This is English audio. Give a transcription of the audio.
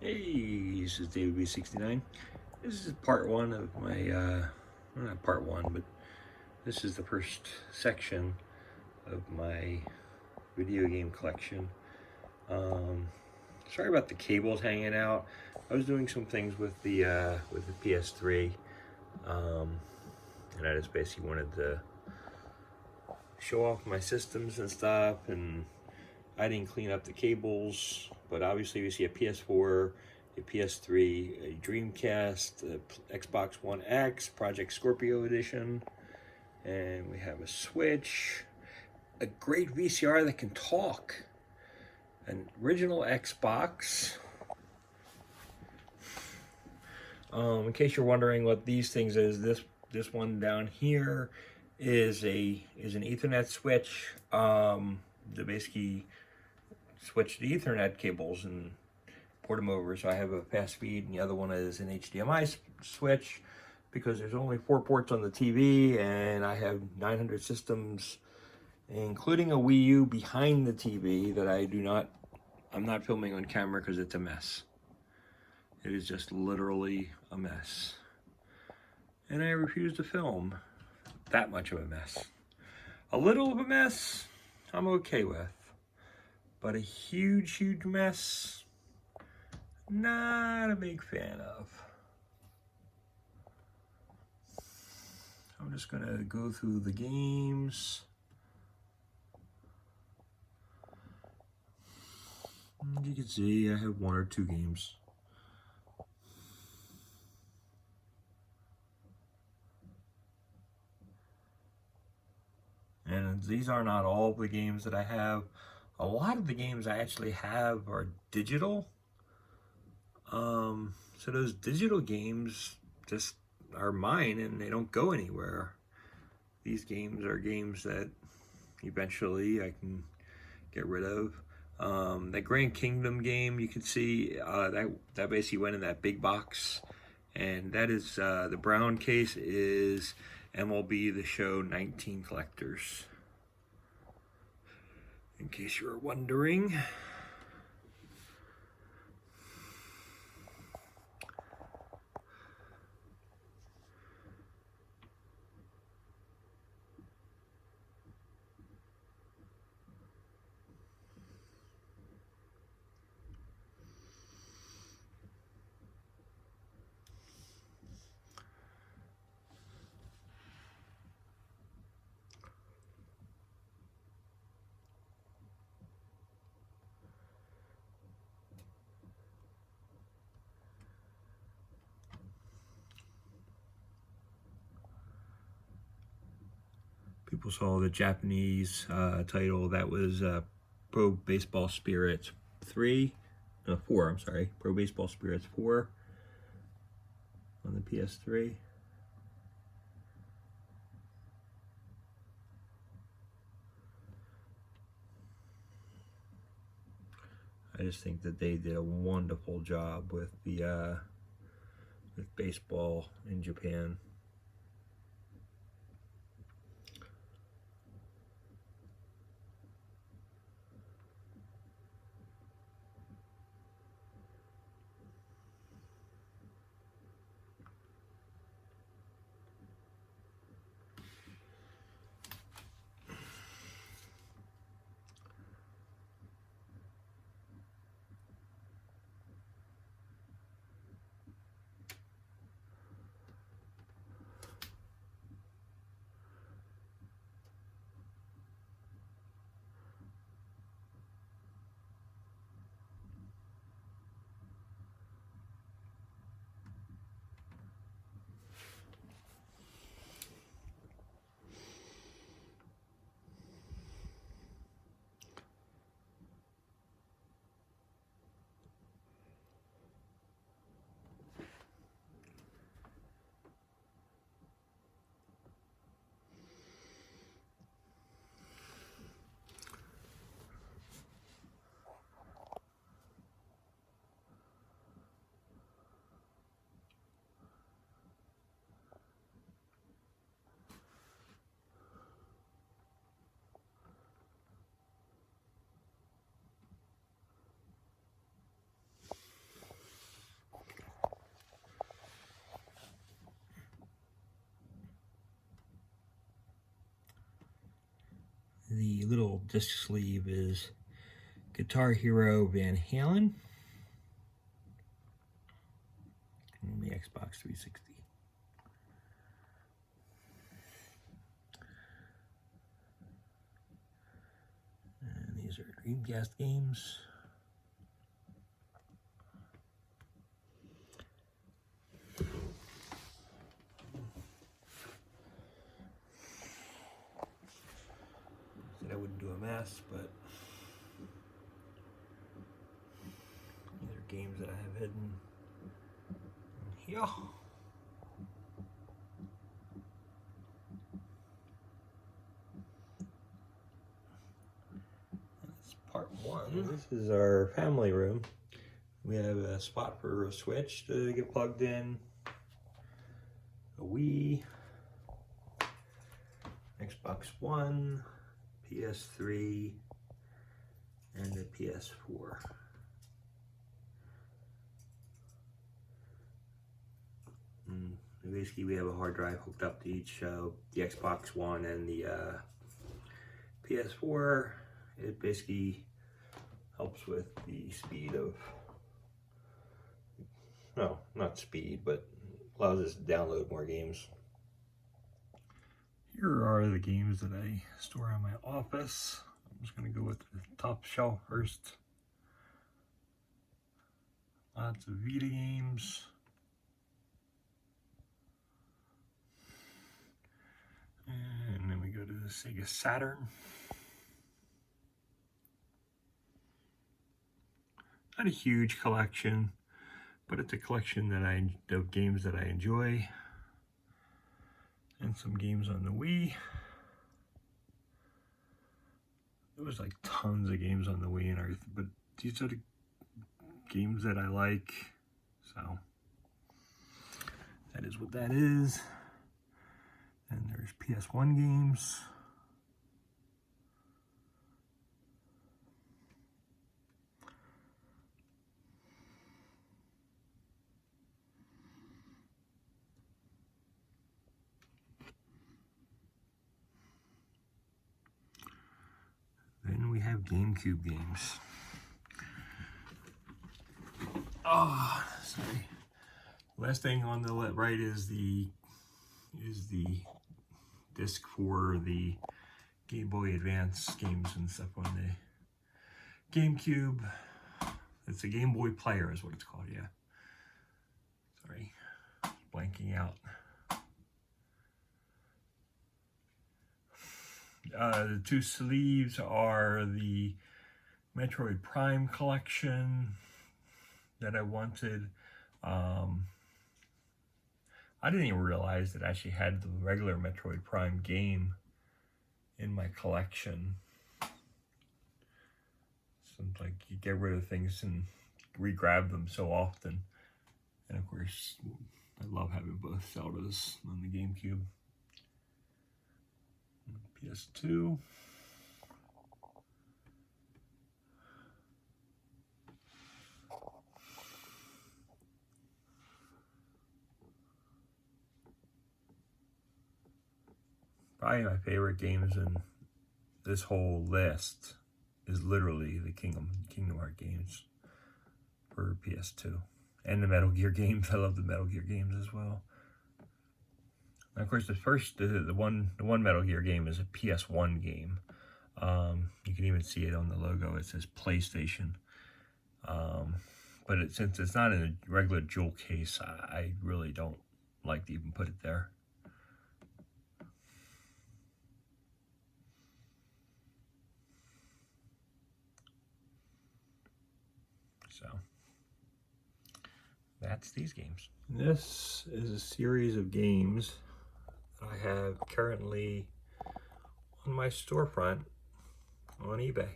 Hey, this is David B69. This is part one of my, well, not part one, but this is the first section of my video game collection. Sorry about the cables hanging out. I was doing some things with the PS3, and I just basically wanted to show off my systems and stuff, and I didn't clean up the cables, but obviously we see a PS4, a PS3, a Dreamcast, a Xbox One X, Project Scorpio Edition, and we have a Switch, a great VCR that can talk, an original Xbox. In case you're wondering what these things is, this one down here is an Ethernet switch. To basically switch the Ethernet cables and port them over. So I have a fast feed, and the other one is an HDMI switch because there's only 4 ports on the TV, and I have 900 systems, including a Wii U behind the TV that I'm not filming on camera because it's a mess. It is just literally a mess. And I refuse to film that much of a mess. A little of a mess, I'm okay with. But a huge mess, not a big fan of. I'm just gonna go through the games. You can see I have 1 or 2 games. And these are not all the games that I have. A lot of the games I actually have are digital. So those digital games just are mine and they don't go anywhere. These games are games that eventually I can get rid of. That Grand Kingdom game, you can see that basically went in that big box, and that is the brown case is MLB The Show 19 Collectors. In case you were wondering. People saw the Japanese title that was Pro Baseball Spirits 4, I'm sorry, Pro Baseball Spirits 4 on the PS3. I just think that they did a wonderful job with the with baseball in Japan. little disc sleeve is Guitar Hero Van Halen on the Xbox 360. And these are Dreamcast games. Said I wouldn't do a mess, but these are games that I have hidden here. That's part one. This is our family room. We have a spot for a Switch to get plugged in, a Wii, Xbox One, PS3, and the PS4. Basically, we have a hard drive hooked up to each, the Xbox One and the PS4. It basically helps with the speed of, no, not speed, but allows us to download more games. Here are the games that I store in my office. I'm just going to go with the top shelf first. Lots of Vita games. And then we go to the Sega Saturn. Not a huge collection, but it's a collection that of games that I enjoy. And some games on the Wii. There was like tons of games on the Wii and everything, but these are the games that I like. So that is what that is. And there's PS1 games. Then we have GameCube games. Oh, sorry. Last thing on the right is the disc for the Game Boy Advance games and stuff on the GameCube. It's a Game Boy Player is what it's called, yeah. Sorry, blanking out. The two sleeves are the Metroid Prime collection that I wanted. I didn't even realize that I actually had the regular Metroid Prime game in my collection. Seems like you get rid of things and re-grab them so often. And of course, I love having both Zeldas on the GameCube. PS2. Probably my favorite games in this whole list is literally the Kingdom Hearts games for PS2. And the Metal Gear games. I love the Metal Gear games as well. And of course, the one Metal Gear game is a PS1 game. You can even see it on the logo. It says PlayStation. But since it's not in a regular jewel case, I really don't like to even put it there. So that's these games. This is a series of games that I have currently on my storefront on eBay.